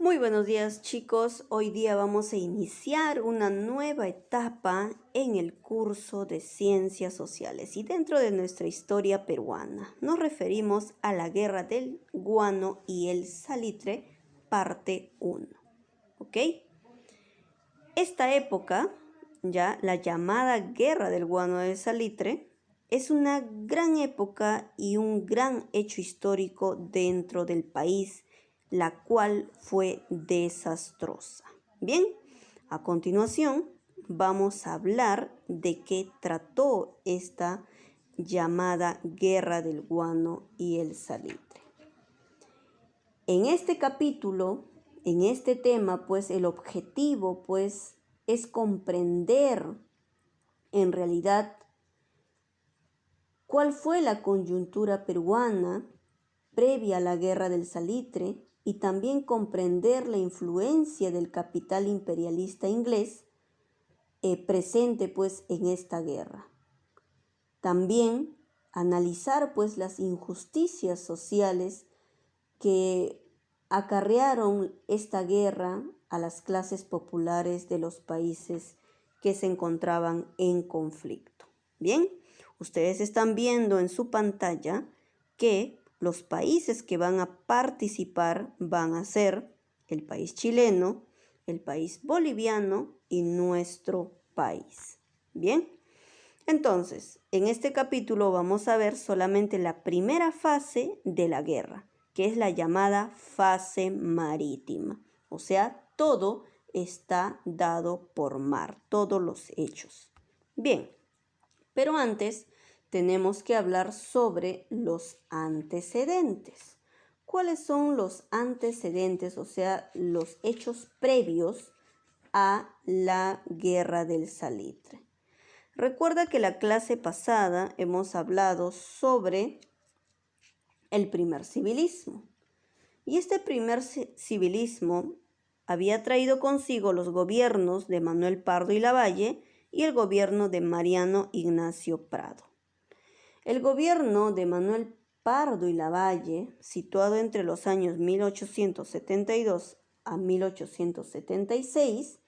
Muy buenos días, chicos. Hoy día vamos a iniciar una nueva etapa en el curso de Ciencias Sociales y dentro de nuestra historia peruana nos referimos a la Guerra del Guano y el Salitre, parte 1. ¿Ok? Esta época, ya la llamada Guerra del Guano y el Salitre, es una gran época y un gran hecho histórico dentro del país, la cual fue desastrosa. Bien, a continuación vamos a hablar de qué trató esta llamada Guerra del Guano y el Salitre. En este capítulo, en este tema, pues el objetivo pues es comprender en realidad cuál fue la coyuntura peruana previa a la Guerra del Salitre y también comprender la influencia del capital imperialista inglés presente pues en esta guerra. También analizar pues las injusticias sociales que acarrearon esta guerra a las clases populares de los países que se encontraban en conflicto. Bien, ustedes están viendo en su pantalla que los países que van a participar van a ser el país chileno, el país boliviano y nuestro país. Bien, entonces, en este capítulo vamos a ver solamente la primera fase de la guerra, que es la llamada fase marítima. O sea, todo está dado por mar, todos los hechos. Bien, pero antes tenemos que hablar sobre los antecedentes. ¿Cuáles son los antecedentes, o sea, los hechos previos a la Guerra del Salitre? Recuerda que la clase pasada hemos hablado sobre el primer civilismo. Y este primer civilismo había traído consigo los gobiernos de Manuel Pardo y Lavalle y el gobierno de Mariano Ignacio Prado. El gobierno de Manuel Pardo y Lavalle, situado entre los años 1872 a 1876,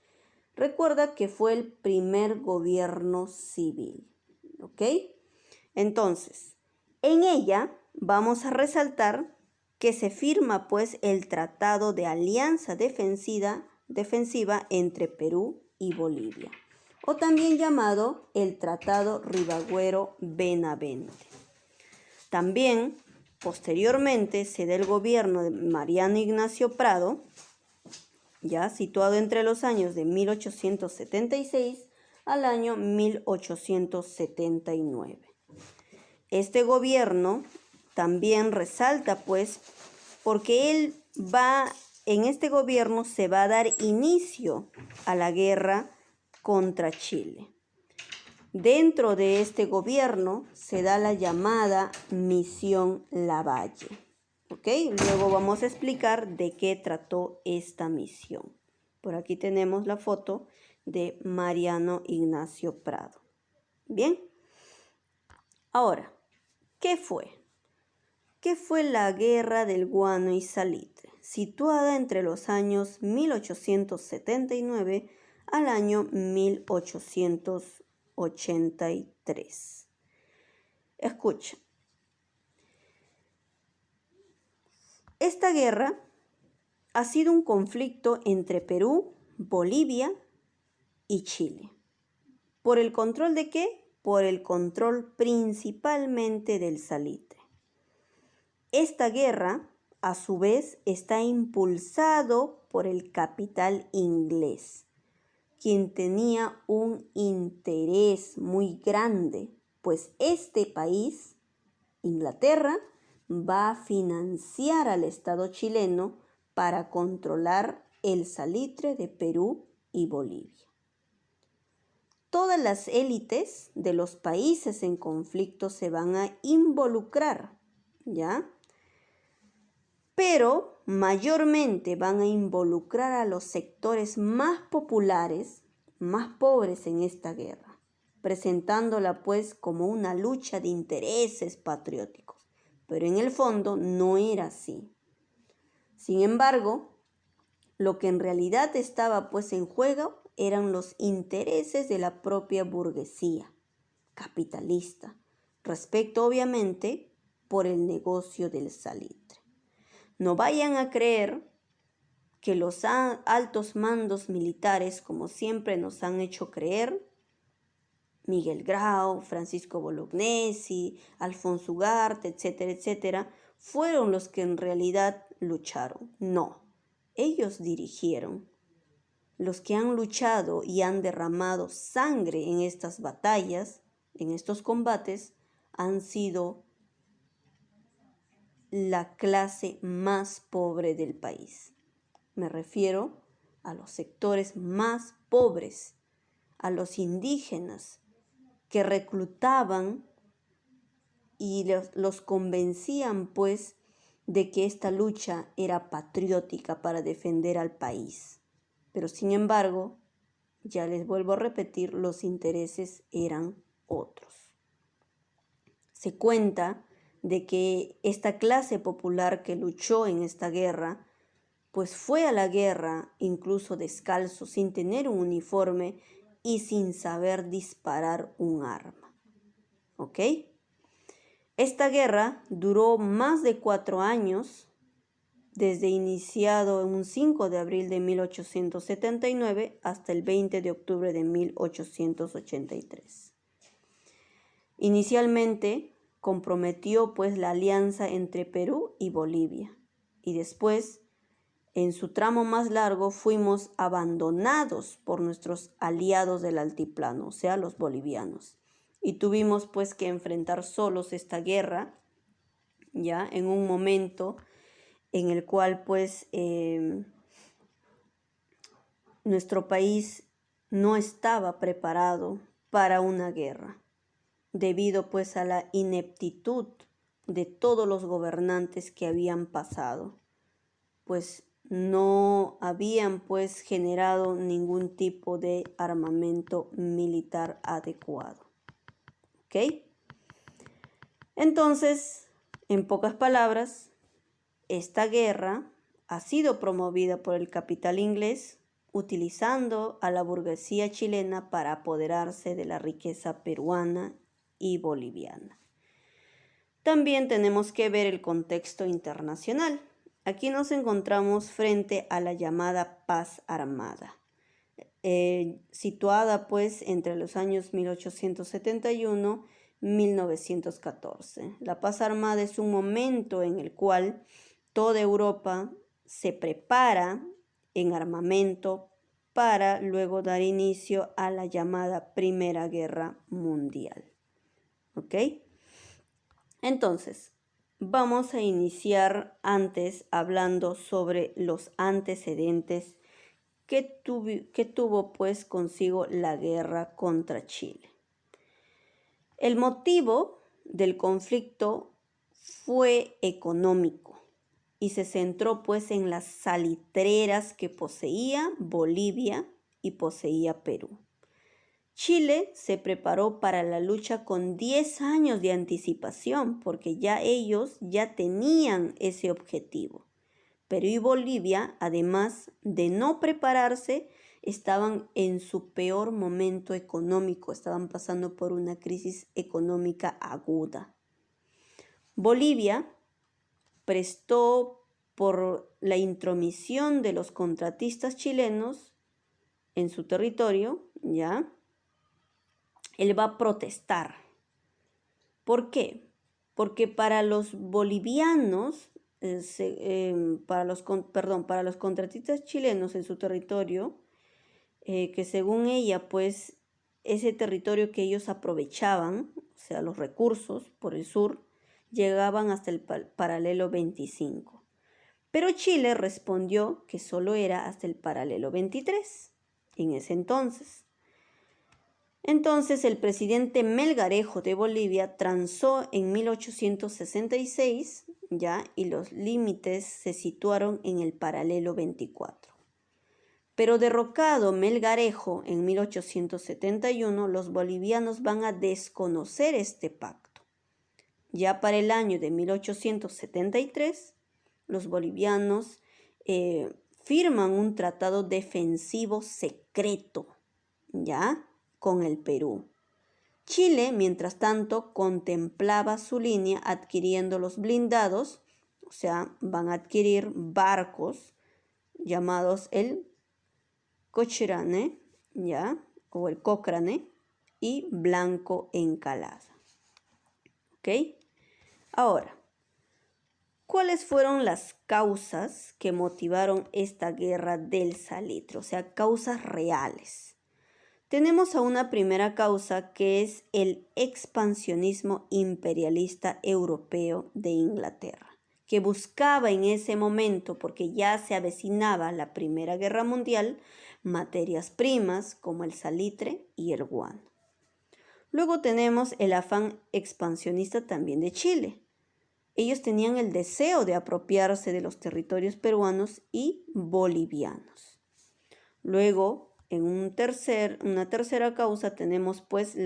recuerda que fue el primer gobierno civil. ¿Ok? Entonces, en ella vamos a resaltar que se firma pues el Tratado de Alianza Defensiva entre Perú y Bolivia, o también llamado el Tratado Ribagüero-Benavente. También, posteriormente, se da el gobierno de Mariano Ignacio Prado, ya situado entre los años de 1876 al año 1879. Este gobierno también resalta pues porque en este gobierno se va a dar inicio a la guerra contra Chile. Dentro de este gobierno se da la llamada Misión Lavalle. ¿Ok? Luego vamos a explicar de qué trató esta misión. Por aquí tenemos la foto de Mariano Ignacio Prado. Bien. Ahora, ¿qué fue? ¿Qué fue la Guerra del Guano y Salitre? Situada entre los años 1879 al año 1883. Escucha. Esta guerra ha sido un conflicto entre Perú, Bolivia y Chile. ¿Por el control de qué? Por el control principalmente del salitre. Esta guerra, a su vez, está impulsado por el capital inglés, quien tenía un interés muy grande, pues este país, Inglaterra, va a financiar al Estado chileno para controlar el salitre de Perú y Bolivia. Todas las élites de los países en conflicto se van a involucrar, ¿ya? Pero mayormente van a involucrar a los sectores más populares, más pobres en esta guerra, presentándola pues como una lucha de intereses patrióticos. Pero en el fondo no era así. Sin embargo, Lo que en realidad estaba pues en juego eran los intereses de la propia burguesía capitalista, respecto obviamente por el negocio del salitre. No vayan a creer que los altos mandos militares, como siempre nos han hecho creer, Miguel Grau, Francisco Bolognesi, Alfonso Ugarte, etcétera, etcétera, fueron los que en realidad lucharon. No, ellos dirigieron. Los que han luchado y han derramado sangre en estas batallas, en estos combates, han sido la clase más pobre del país. Me refiero a los sectores más pobres, a los indígenas que reclutaban y los convencían pues de que esta lucha era patriótica para defender al país. Pero sin embargo, ya les vuelvo a repetir, los intereses eran otros. Se cuenta de que esta clase popular que luchó en esta guerra, pues fue a la guerra incluso descalzo, sin tener un uniforme y sin saber disparar un arma. ¿Ok? Esta guerra duró más de 4 años, desde iniciado un 5 de abril de 1879 hasta el 20 de octubre de 1883. Inicialmente comprometió pues la alianza entre Perú y Bolivia, y después, en su tramo más largo, fuimos abandonados por nuestros aliados del altiplano, o sea, los bolivianos, y tuvimos pues que enfrentar solos esta guerra, ya en un momento en el cual pues nuestro país no estaba preparado para una guerra, debido pues a la ineptitud de todos los gobernantes que habían pasado, pues no habían pues generado ningún tipo de armamento militar adecuado. ¿Ok? Entonces, en pocas palabras, esta guerra ha sido promovida por el capital inglés, utilizando a la burguesía chilena para apoderarse de la riqueza peruana y boliviana. También tenemos que ver el contexto internacional. Aquí nos encontramos frente a la llamada paz armada, situada pues entre los años 1871 y 1914. La paz armada es un momento en el cual toda Europa se prepara en armamento para luego dar inicio a la llamada Primera Guerra Mundial. ¿Ok? Entonces, vamos a iniciar antes hablando sobre los antecedentes que tuvo pues consigo la guerra contra Chile. El motivo del conflicto fue económico y se centró pues en las salitreras que poseía Bolivia y poseía Perú. Chile se preparó para la lucha con 10 años de anticipación porque ellos ya tenían ese objetivo. Perú y Bolivia, además de no prepararse, estaban en su peor momento económico, estaban pasando por una crisis económica aguda. Bolivia prestó por la intromisión de los contratistas chilenos en su territorio, ¿ya? Él va a protestar. ¿Por qué? Porque para los bolivianos, para los contratistas chilenos en su territorio, que según ella, pues, ese territorio que ellos aprovechaban, o sea, los recursos por el sur, llegaban hasta el paralelo 25. Pero Chile respondió que solo era hasta el paralelo 23 en ese entonces. Entonces el presidente Melgarejo de Bolivia transó en 1866, ¿ya? Y los límites se situaron en el paralelo 24. Pero derrocado Melgarejo en 1871, los bolivianos van a desconocer este pacto. Ya para el año de 1873, los bolivianos firman un tratado defensivo secreto, ¿ya? Con el Perú. Chile, mientras tanto, contemplaba su línea adquiriendo los blindados, o sea, van a adquirir barcos llamados el Cochrane, ¿ya? O el Cochrane y Blanco Encalada. ¿Ok? Ahora, ¿cuáles fueron las causas que motivaron esta guerra del salitre? O sea, causas reales. Tenemos a una primera causa que es el expansionismo imperialista europeo de Inglaterra, que buscaba en ese momento, porque ya se avecinaba la Primera Guerra Mundial, materias primas como el salitre y el guano. Luego tenemos el afán expansionista también de Chile. Ellos tenían el deseo de apropiarse de los territorios peruanos y bolivianos. Luego, en una tercera causa tenemos pues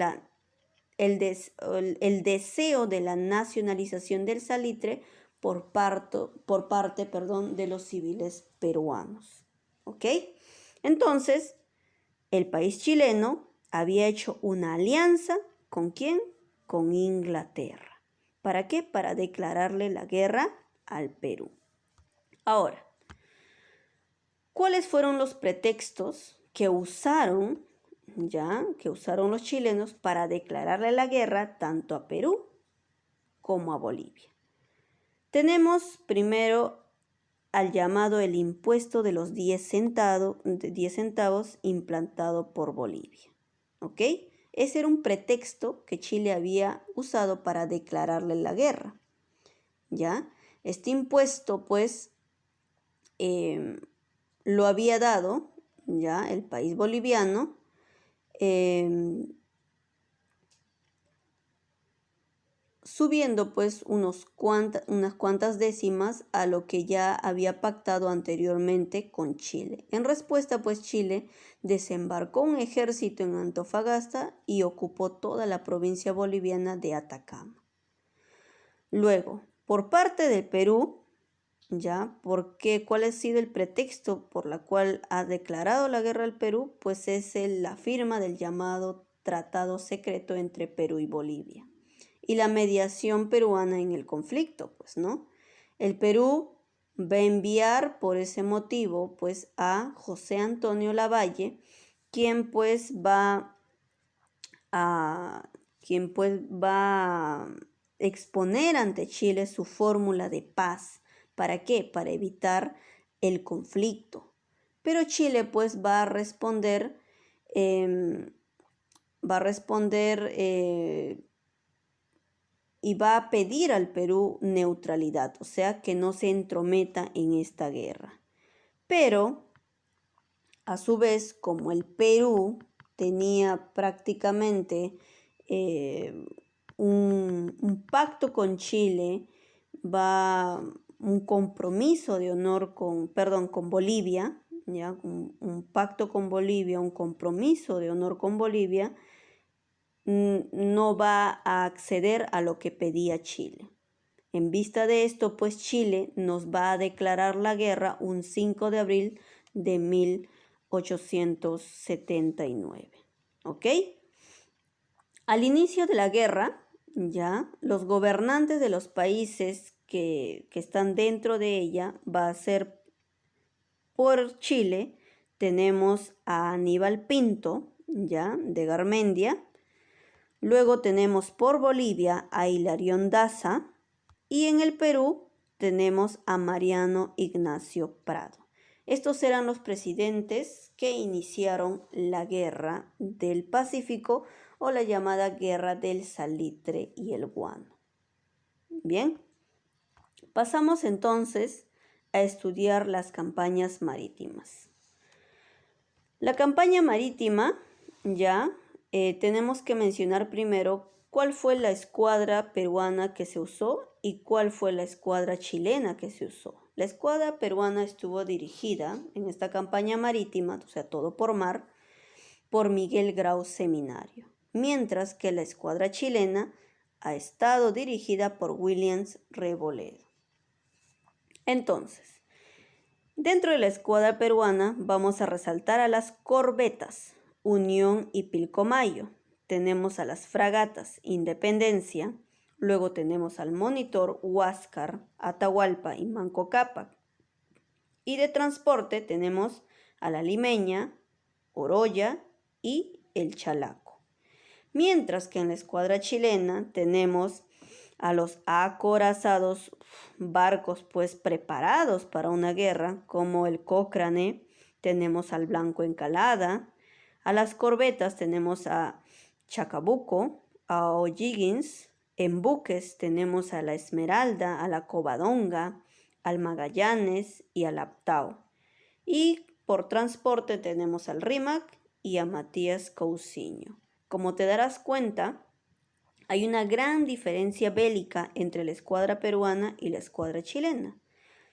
el deseo de la nacionalización del salitre por parte de los civiles peruanos. ¿Ok? Entonces, el país chileno había hecho una alianza ¿con quién? Con Inglaterra. ¿Para qué? Para declararle la guerra al Perú. Ahora, ¿cuáles fueron los pretextos que usaron los chilenos para declararle la guerra tanto a Perú como a Bolivia? Tenemos primero al llamado el impuesto de los 10 centavos implantado por Bolivia. ¿Ok? Ese era un pretexto que Chile había usado para declararle la guerra. ¿Ya? Este impuesto, pues, lo había dado, ya, el país boliviano, subiendo pues unas cuantas décimas a lo que ya había pactado anteriormente con Chile. En respuesta, pues Chile desembarcó un ejército en Antofagasta y ocupó toda la provincia boliviana de Atacama. Luego, por parte del Perú, ¿ya? ¿Cuál ha sido el pretexto por la cual ha declarado la guerra al Perú? Pues es la firma del llamado Tratado Secreto entre Perú y Bolivia y la mediación peruana en el conflicto, pues, ¿no? El Perú va a enviar por ese motivo, pues, a José Antonio Lavalle, quien pues va a exponer ante Chile su fórmula de paz. ¿Para qué? Para evitar el conflicto. Pero Chile pues va a responder y va a pedir al Perú neutralidad, o sea, que no se entrometa en esta guerra. Pero, a su vez, como el Perú tenía prácticamente un pacto con Chile, un compromiso de honor con Bolivia, ¿ya? Un pacto con Bolivia, un compromiso de honor con Bolivia, no va a acceder a lo que pedía Chile. En vista de esto, pues Chile nos va a declarar la guerra un 5 de abril de 1879. ¿Ok? Al inicio de la guerra, ya, los gobernantes de los países que están dentro de ella va a ser por Chile. Tenemos a Aníbal Pinto, ya, de Garmendia. Luego tenemos por Bolivia a Hilarión Daza y en el Perú tenemos a Mariano Ignacio Prado. Estos eran los presidentes que iniciaron la Guerra del Pacífico o la llamada Guerra del Salitre y el Guano. Bien, pasamos entonces a estudiar las campañas marítimas. La campaña marítima ya tenemos que mencionar primero cuál fue la escuadra peruana que se usó y cuál fue la escuadra chilena que se usó. La escuadra peruana estuvo dirigida en esta campaña marítima, o sea, todo por mar, por Miguel Grau Seminario, mientras que la escuadra chilena ha estado dirigida por Williams Reboledo. Entonces, Dentro de la escuadra peruana vamos a resaltar a las corbetas Unión y Pilcomayo. Tenemos a las fragatas Independencia, luego tenemos al monitor Huáscar, Atahualpa y Manco Cápac. Y de transporte tenemos a la Limeña, Oroya y el Chalaco. Mientras que en la escuadra chilena tenemos a los acorazados, barcos pues preparados para una guerra, como el Cochrane, tenemos al Blanco Encalada, a las corbetas tenemos a Chacabuco, a O'Higgins, en buques tenemos a la Esmeralda, a la Covadonga, al Magallanes y al Aptao. Y por transporte tenemos al Rímac y a Matías Cousiño. Como te darás cuenta, hay una gran diferencia bélica entre la escuadra peruana y la escuadra chilena.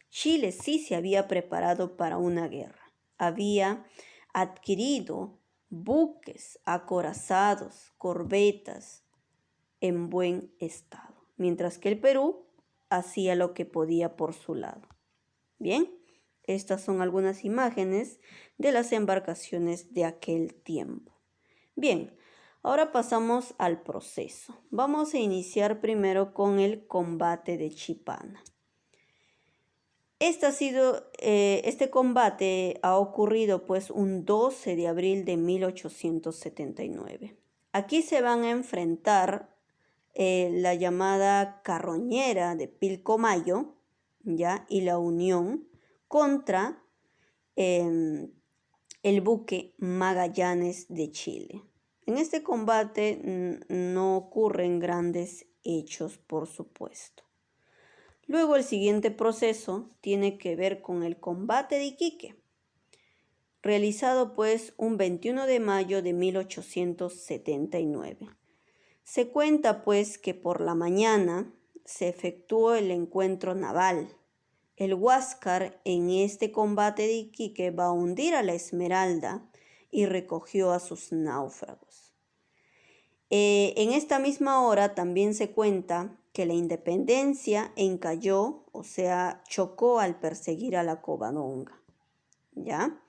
Chile sí se había preparado para una guerra. Había adquirido buques, acorazados, corbetas en buen estado, mientras que el Perú hacía lo que podía por su lado. Bien, estas son algunas imágenes de las embarcaciones de aquel tiempo. Bien, ahora pasamos al proceso. Vamos a iniciar primero con el combate de Chipana. Este combate ha ocurrido pues un 12 de abril de 1879. Aquí se van a enfrentar la llamada carroñera de Pilcomayo, ¿ya? Y la Unión contra el buque Magallanes de Chile. En este combate no ocurren grandes hechos, por supuesto. Luego el siguiente proceso tiene que ver con el combate de Iquique, realizado pues un 21 de mayo de 1879. Se cuenta pues que por la mañana se efectuó el encuentro naval. El Huáscar en este combate de Iquique va a hundir a la Esmeralda y recogió a sus náufragos. En esta misma hora también se cuenta que la Independencia encalló, o sea, chocó al perseguir a la Covadonga, ¿ya?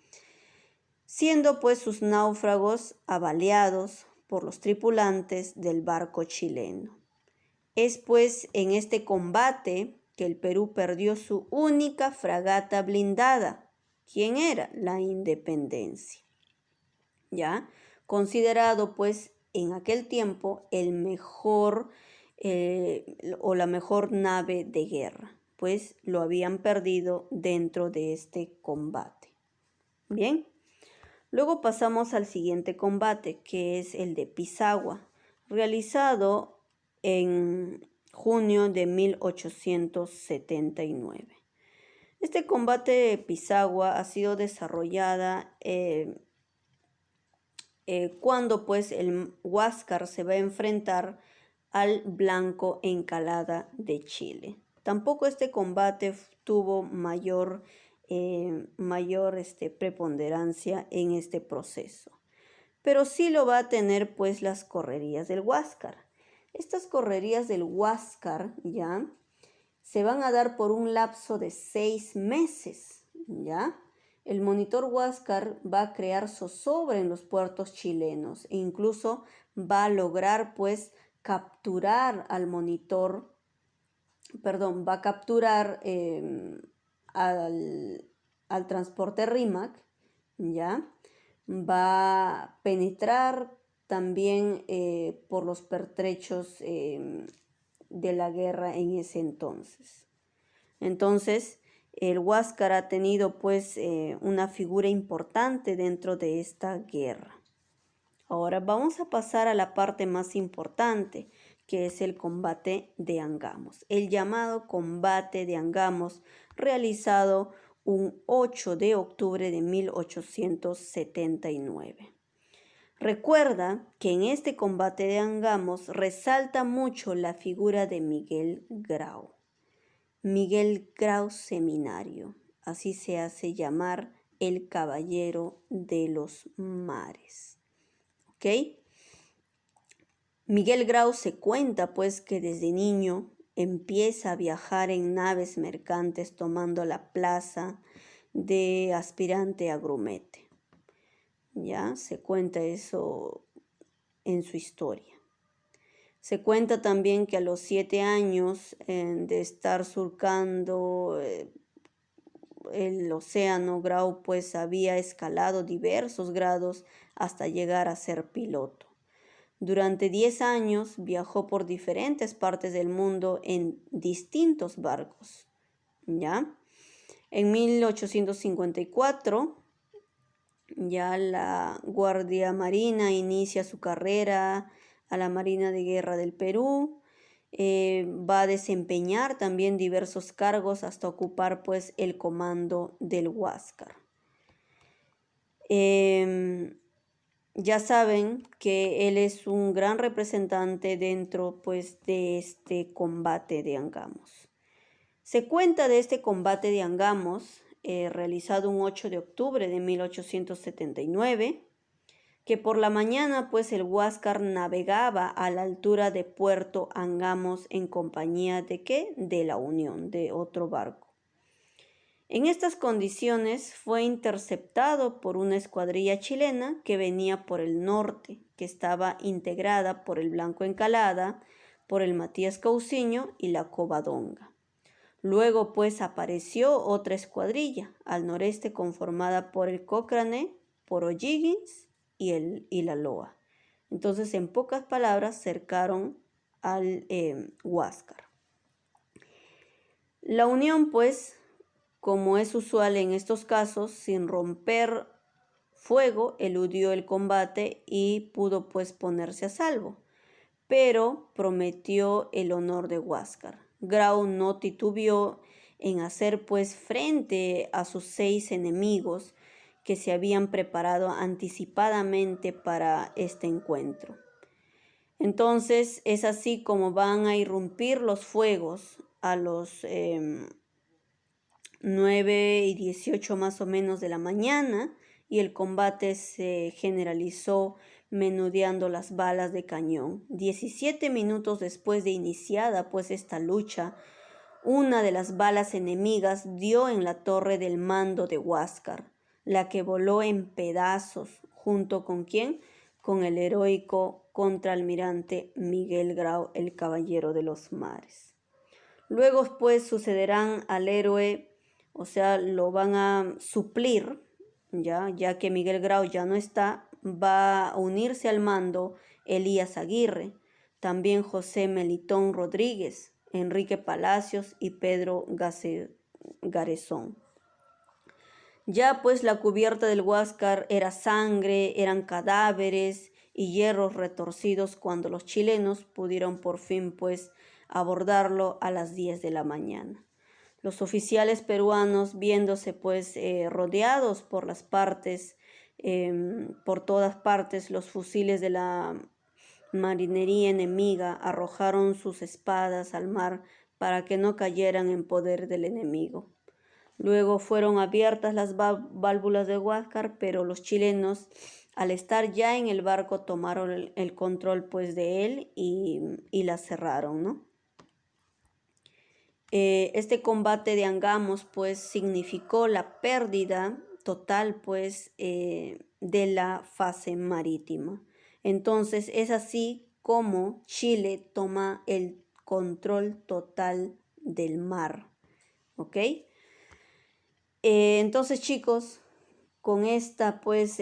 Siendo pues sus náufragos abaleados por los tripulantes del barco chileno. Es pues en este combate que el Perú perdió su única fragata blindada. ¿Quién era? La Independencia. ¿Ya? Considerado pues en aquel tiempo el mejor o la mejor nave de guerra, pues lo habían perdido dentro de este combate. Bien, luego pasamos al siguiente combate, que es el de Pisagua, realizado en junio de 1879. Este combate de Pisagua ha sido desarrollada cuando pues el Huáscar se va a enfrentar al Blanco Encalada de Chile. Tampoco este combate tuvo mayor preponderancia en este proceso, pero sí lo va a tener pues las correrías del Huáscar. Estas correrías del Huáscar ya se van a dar por un lapso de 6 meses, ¿ya? El monitor Huáscar va a crear zozobra en los puertos chilenos e incluso va a lograr pues capturar al monitor, va a capturar al transporte Rímac, ¿ya? Va a penetrar también por los pertrechos de la guerra en ese entonces. Entonces, el Huáscar ha tenido pues una figura importante dentro de esta guerra. Ahora vamos a pasar a la parte más importante, que es el combate de Angamos. El llamado combate de Angamos, realizado un 8 de octubre de 1879. Recuerda que en este combate de Angamos resalta mucho la figura de Miguel Grau. Miguel Grau Seminario, así se hace llamar el caballero de los mares. ¿Ok? Miguel Grau se cuenta pues que desde niño empieza a viajar en naves mercantes tomando la plaza de aspirante a grumete. Ya se cuenta eso en su historia. Se cuenta también que a los 7 años de estar surcando el océano, Grau pues había escalado diversos grados hasta llegar a ser piloto. Durante 10 años viajó por diferentes partes del mundo en distintos barcos. ¿Ya? En 1854 ya la Guardia Marina inicia su carrera a la Marina de Guerra del Perú. Va a desempeñar también diversos cargos hasta ocupar pues el comando del Huáscar. Ya saben que él es un gran representante dentro pues de este combate de Angamos. Se cuenta de este combate de Angamos realizado un 8 de octubre de 1879, que por la mañana pues el Huáscar navegaba a la altura de Puerto Angamos en compañía de ¿qué? De la Unión, de otro barco. En estas condiciones fue interceptado por una escuadrilla chilena que venía por el norte, que estaba integrada por el Blanco Encalada, por el Matías Cousiño y la Covadonga. Luego pues apareció otra escuadrilla al noreste conformada por el Cochrane, por O'Higgins y la Loa. Entonces, en pocas palabras, cercaron al Huáscar. La Unión, pues, como es usual en estos casos, sin romper fuego, eludió el combate y pudo pues ponerse a salvo, pero prometió el honor de Huáscar. Grau no titubeó en hacer pues frente a sus 6 enemigos que se habían preparado anticipadamente para este encuentro. Entonces es así como van a irrumpir los fuegos a los 9:18 más o menos de la mañana, y el combate se generalizó menudeando las balas de cañón. 17 minutos después de iniciada pues esta lucha, una de las balas enemigas dio en la torre del mando de Huáscar, la que voló en pedazos, junto con ¿quién? Con el heroico contraalmirante Miguel Grau, el caballero de los mares. Luego pues sucederán al héroe, o sea, lo van a suplir, ya que Miguel Grau ya no está, va a unirse al mando Elías Aguirre, también José Melitón Rodríguez, Enrique Palacios y Pedro Garezón. Ya pues la cubierta del Huáscar era sangre, eran cadáveres y hierros retorcidos cuando los chilenos pudieron por fin pues abordarlo a las 10 de la mañana. Los oficiales peruanos, viéndose pues rodeados por las partes, por todas partes, los fusiles de la marinería enemiga arrojaron sus espadas al mar para que no cayeran en poder del enemigo. Luego fueron abiertas las válvulas de Huáscar, pero los chilenos, al estar ya en el barco, tomaron el control pues de él y la cerraron, ¿no? Este combate de Angamos pues significó la pérdida total pues de la fase marítima. Entonces es así como Chile toma el control total del mar, ¿ok? Entonces chicos, con esta pues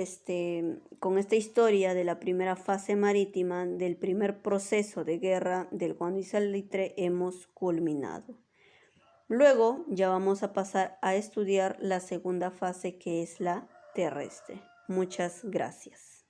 con esta historia de la primera fase marítima, del primer proceso de guerra del Guano y Salitre, hemos culminado. Luego ya vamos a pasar a estudiar la segunda fase, que es la terrestre. Muchas gracias.